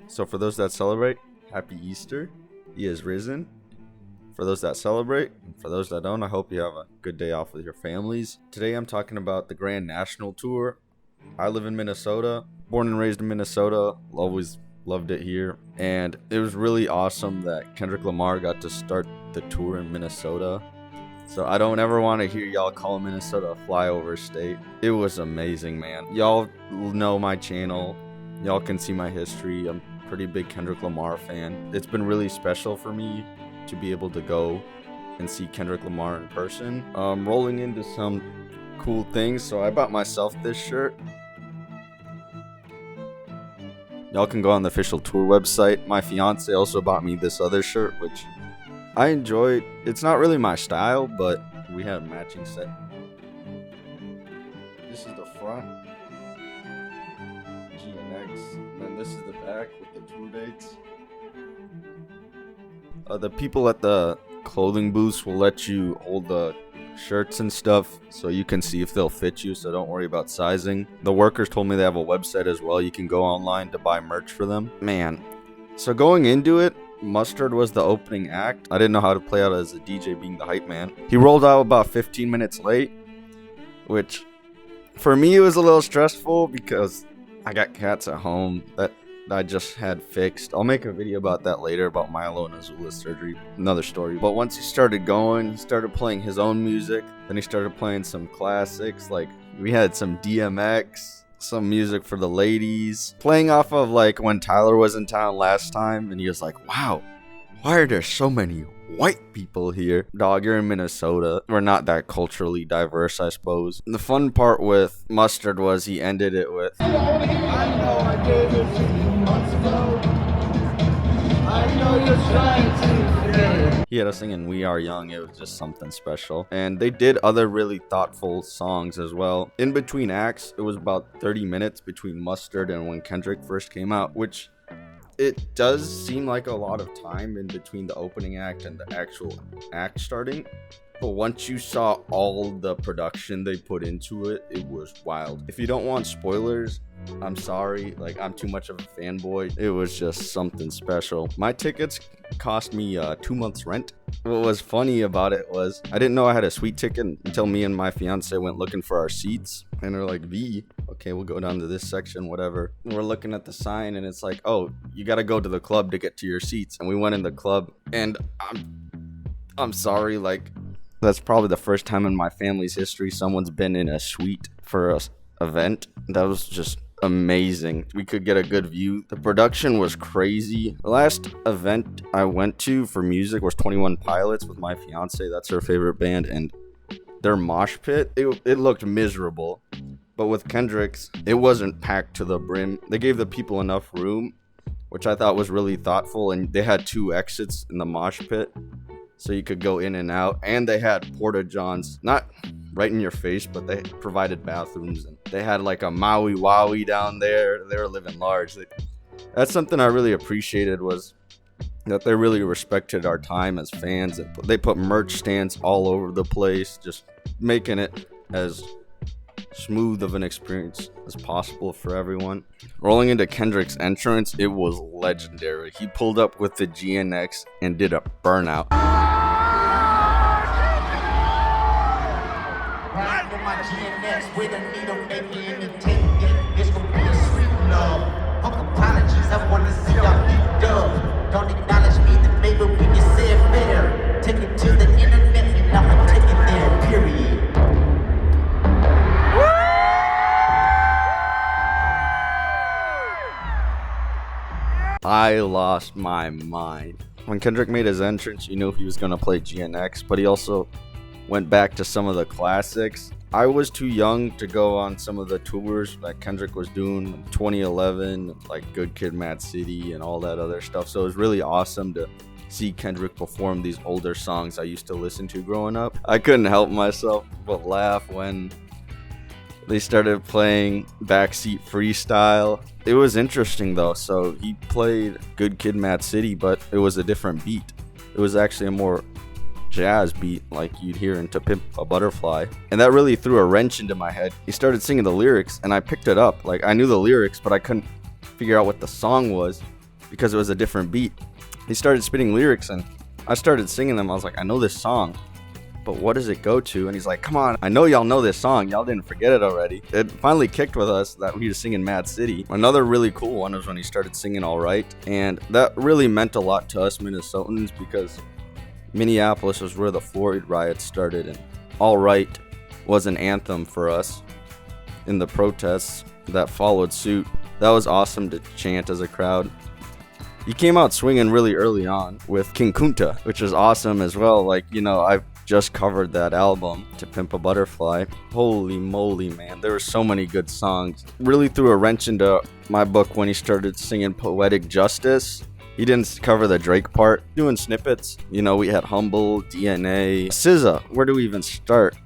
So for those that celebrate, happy Easter. He is risen. For those that celebrate, and for those that don't, I hope you have a good day off with your families. Today I'm talking about the Grand National Tour. I live in Minnesota, born and raised in Minnesota, always loved it here. And it was really awesome that Kendrick Lamar got to start the tour in Minnesota. So I don't ever want to hear y'all call Minnesota a flyover state. It was amazing, man. Y'all know my channel. Y'all can see my history. I'm a pretty big Kendrick Lamar fan. It's been really special for me to be able to go and see Kendrick Lamar in person. Rolling into some cool things. So I bought myself this shirt. Y'all can go on the official tour website. My fiance also bought me this other shirt, which I enjoyed. It's not really my style, but we had a matching set. This is the front. GNX. And then this is the back with the tour dates. The people at the clothing booths will let you hold the shirts and stuff so you can see if they'll fit you, so don't worry about sizing. The workers told me they have a website as well. You can go online to buy merch for them. Man, so going into it, Mustard was the opening act. I didn't know how to play out as a DJ being the hype man. He rolled out about 15 minutes late, which for me it was a little stressful because I got cats at home that I just had fixed. I'll make a video about that later, about Milo and Azula's surgery. Another story. But once he started going, he started playing his own music. Then he started playing some classics. Like, we had some DMX, some music for the ladies. Playing off of, like, when Tyler was in town last time. And he was like, wow, why are there so many white people here? Dog, you're in Minnesota. We're not that culturally diverse, I suppose. The fun part with Mustard was he ended it with, I know I gave it to you months ago. I know you're trying to forget it. He had us singing We Are Young. It was just something special. And they did other really thoughtful songs as well. In between acts, it was about 30 minutes between Mustard and when Kendrick first came out, which it does seem like a lot of time in between the opening act and the actual act starting. But once you saw all the production they put into it, it was wild. If you don't want spoilers, I'm sorry. Like, I'm too much of a fanboy. It was just something special. My tickets cost me 2 months rent. What was funny about it was I didn't know I had a suite ticket until me and my fiance went looking for our seats. And they're like, okay, we'll go down to this section, whatever. And we're looking at the sign and it's like, oh, you got to go to the club to get to your seats. And we went in the club and I'm sorry, like, that's probably the first time in my family's history someone's been in a suite for a event. That was just amazing. We could get a good view. The production was crazy. The last event I went to for music was 21 Pilots with my fiance. That's her favorite band. And their mosh pit, it looked miserable. But with Kendrick's, it wasn't packed to the brim. They gave the people enough room, which I thought was really thoughtful. And they had 2 exits in the mosh pit, so you could go in and out. And they had porta-johns, not right in your face, but they provided bathrooms. And they had like a Maui Wowie down there. They were living large. That's something I really appreciated, was that they really respected our time as fans. They put merch stands all over the place, just making it as smooth of an experience as possible for everyone. Rolling into Kendrick's entrance, it was legendary. He pulled up with the GNX and did a burnout. With a needle, maybe anything. This gon' be a sweet love. Fuck apologies, I wanna see y'all deep dub. Don't acknowledge me, then maybe we can say it better. Take it to the internet and I'ma take it there, period. I lost my mind. When Kendrick made his entrance, you knew he was gonna play GNX, but he also went back to some of the classics. I was too young to go on some of the tours that Kendrick was doing in 2011, like Good Kid, Mad City, and all that other stuff. So it was really awesome to see Kendrick perform these older songs I used to listen to growing up. I couldn't help myself but laugh when they started playing Backseat Freestyle. It was interesting though. So he played Good Kid, Mad City, but it was a different beat. It was actually a more jazz beat like you'd hear in To Pimp a Butterfly, and that really threw a wrench into my head. He started singing the lyrics and I picked it up. Like, I knew the lyrics, but I couldn't figure out what the song was. because it was a different beat. He started spitting lyrics and I started singing them. I was like, I know this song, but what does it go to? And he's like, come on, I know y'all know this song. Y'all didn't forget it already. It finally kicked with us that he was singing Mad City. Another really cool one was when he started singing All Right. And that really meant a lot to us Minnesotans because Minneapolis was where the Floyd riots started. And All Right was an anthem for us in the protests that followed suit. That was awesome to chant as a crowd. He came out swinging really early on with King Kunta, which is awesome as well. Like, you know, I've just covered that album, To Pimp a Butterfly. Holy moly, man. There were so many good songs. Really threw a wrench into my book when he started singing Poetic Justice. He didn't cover the Drake part, doing snippets. You know, we had Humble, DNA, SZA. Where do we even start?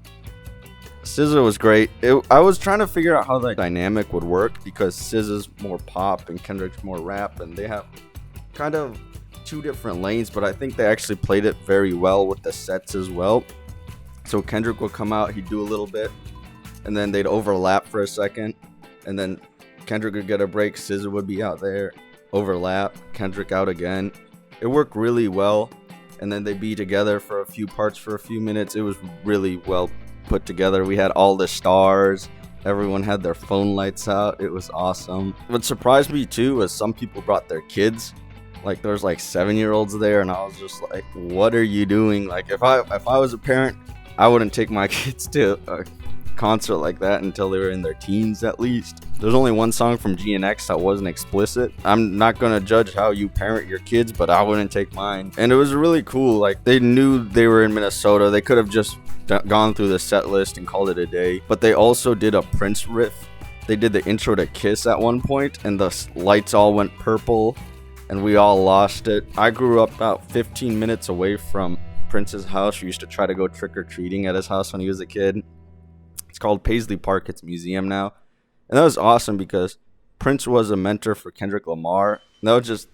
SZA was great. I was trying to figure out how the dynamic would work because SZA's more pop and Kendrick's more rap, and they have kind of two different lanes, but I think they actually played it very well with the sets as well. So Kendrick would come out, he'd do a little bit, and then they'd overlap for a second, and then Kendrick would get a break, SZA would be out there, overlap, Kendrick out again. It worked really well, and then they'd be together for a few parts for a few minutes. It was really well put together. We had all the stars. Everyone had their phone lights out. It was awesome. What surprised me too was some people brought their kids. Like there's like 7-year-olds there, and I was just like, what are you doing? Like if I was a parent, I wouldn't take my kids to a concert like that until they were in their teens at least. There's only one song from GNX that wasn't explicit. I'm not gonna judge how you parent your kids, but I wouldn't take mine. And it was really cool. Like they knew they were in Minnesota. They could have just gone through the set list and called it a day, but they also did a Prince riff. They did the intro to Kiss at one point, and the lights all went purple and we all lost it. I grew up about 15 minutes away from Prince's house. We used to try to go trick-or-treating at his house when he was a kid. It's called Paisley Park. It's a museum now. And that was awesome because Prince was a mentor for Kendrick Lamar. And that was just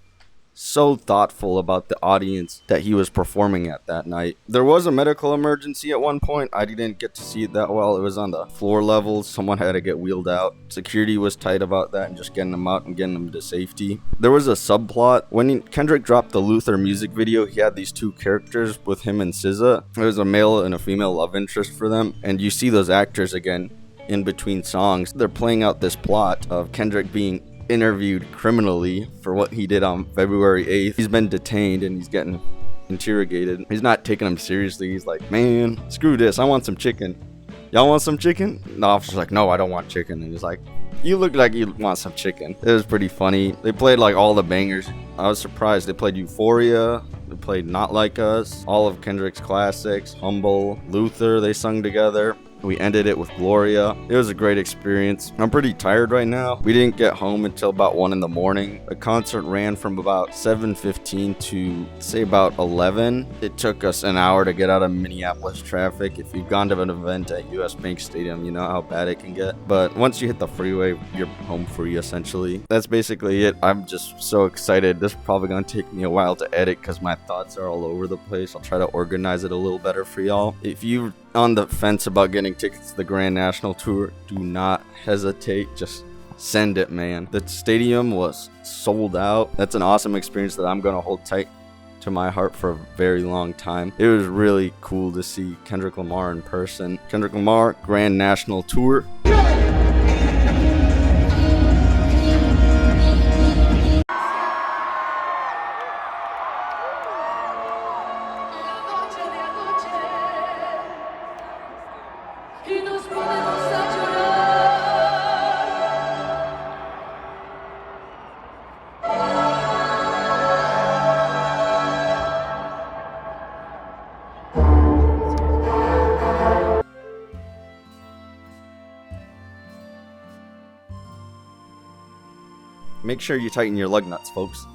so thoughtful about the audience that he was performing at that night. There was a medical emergency at one point. I didn't get to see it that well. It was on the floor level. Someone had to get wheeled out. Security was tight about that and just getting them out and getting them to safety. There was a subplot. When Kendrick dropped the Luther music video, he had these two characters with him and SZA. There was a male and a female love interest for them. And you see those actors again in between songs. They're playing out this plot of Kendrick being interviewed criminally for what he did on February 8th. He's been detained and he's getting interrogated. He's not taking him seriously. He's like, man, screw this. I want some chicken. Y'all want some chicken? The officer's like, no, I don't want chicken. And he's like, you look like you want some chicken. It was pretty funny. They played like all the bangers. I was surprised. They played Euphoria. They played Not Like Us. All of Kendrick's classics. Humble. Luther, they sung together. We ended it with Gloria. It was a great experience. I'm pretty tired right now. We didn't get home until about 1 in the morning. The concert ran from about 7:15 to say about 11. It took us an hour to get out of Minneapolis traffic. If you've gone to an event at US Bank Stadium, you know how bad it can get. But once you hit the freeway, you're home free essentially. That's basically it. I'm just so excited. This is probably gonna take me a while to edit because my thoughts are all over the place. I'll try to organize it a little better for y'all. If you're on the fence about getting tickets to the Grand National Tour, do not hesitate. Just send it, man. The stadium was sold out. That's an awesome experience that I'm gonna hold tight to my heart for a very long time. It was really cool to see Kendrick Lamar in person. Kendrick Lamar Grand National Tour. Make sure you tighten your lug nuts, folks.